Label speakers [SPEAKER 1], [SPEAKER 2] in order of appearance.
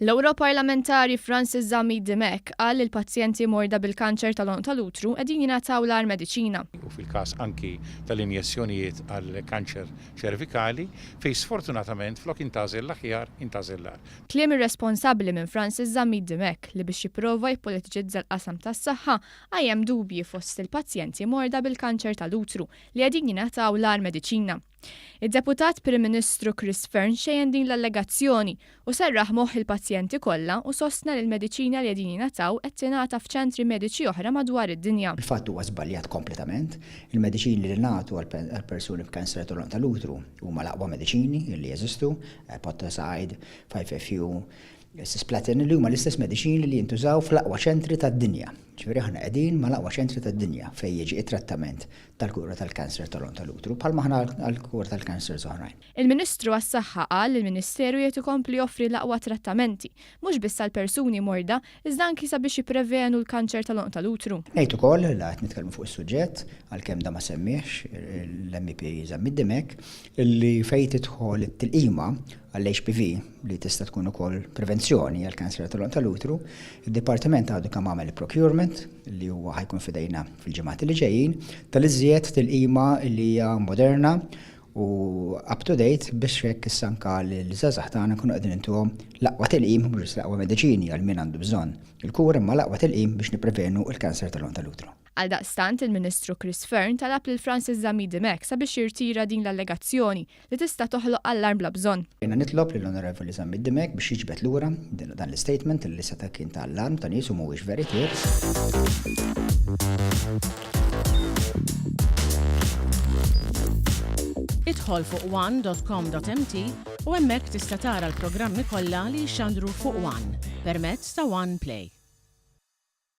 [SPEAKER 1] L-ewroparlamentari Francis Zammit Dimech qal li l-pazjenti morda bil-kanċer tal-għonq tal-utru qegħdin jingħataw l-L-Agħar Mediċina.
[SPEAKER 2] U fil-każ anki tal-injessjonijiet għall-kanċer ċervikali fejn sfortunatament flok intażel l-aħjar intażel l-agħar.
[SPEAKER 1] Kliem irresponsabbli minn Francis Zammit Dimech li biex jipprova jippolitiċizza l-qasam tas-saħħa għajjem dubji fost il-pazjenti morda bil-kanċer tal-utru li qegħdin jingħataw l-Agħar Mediċina. Id-deputat Prim Ministru Chris Fearne xejjen din l-allegazzjoni u serraħ moħħ il-pazjenti kollha u sostna li l-mediċina li qegħdin jingħataw qed tingħata f'ċentri mediċi oħra madwar id-dinja.
[SPEAKER 3] Il-fatt huwa żbaljat kompletament. Il-mediċini li nagħtu għall-persuni b'kanser tal-għonq tal-utru huma l-aqwa mediċini li jeżistu, potaside, 5FU, cisplatin li huma l-istess mediċini li jintużaw fl-aqwa ċentri tad-dinja. Ġifieri aħna qegħdin mal-aqwa ċentri tad-dinja fejn jiġi t-trattament tal-kura tal-kanser tal-għonq tal-utru bħalma aħna għall-kura tal-kanser oħrajn.
[SPEAKER 1] Il-Ministru għas-Saħħa qal li l-Ministeru qed ikompli joffri l-aqwa trattamenti, mhux biss għall-persuni morda, iżda anki sabiex jipprevenu l-kanċer tal-għonq tal-utru.
[SPEAKER 3] Ngħid ukoll li qed nitkellmu fuq is-suġġett għalkemm da ma semmiex l-MP Zammit Dimech illi fejn tidħol it-tilqima għall-HPV li tista' tkun ukoll prevenzjoni għall-kanser tal-għonq tal-utru, id-Dipartiment għadu kemm għamel procurement li huwa ħajkun fidejna fil-ġimgħat li ġejjin tal-iżjed tilqima li hija moderna u up to date biex hekk issa anke l-żgħażagħ tagħna nkunu qegħdin intuhom l-aqwa tilqim mhux l-aqwa mediċini għal min għandu bżonn il-kura imma l-aqwa tilqim biex nipprevenu l-kanser tal-għonq tal-utru.
[SPEAKER 1] Għaldaqstant il-Ministru Chris Fearne talab lil Francis Zammit Dimech sabiex jiritira din l-allegazzjoni li tista' toħloq allarm bla bżonn.
[SPEAKER 3] Jiena nitlob lill-Onorevoli Zammit Dimech biex jiġbed lura dan l-istatement li seta' kien ta' allarm ta' nies u mhuwiex veritier.
[SPEAKER 4] Idħol fuq one.com.mt u hemmhekk tista' tara l-programmi kollha li jxandru fuq One permezz ta' One Play.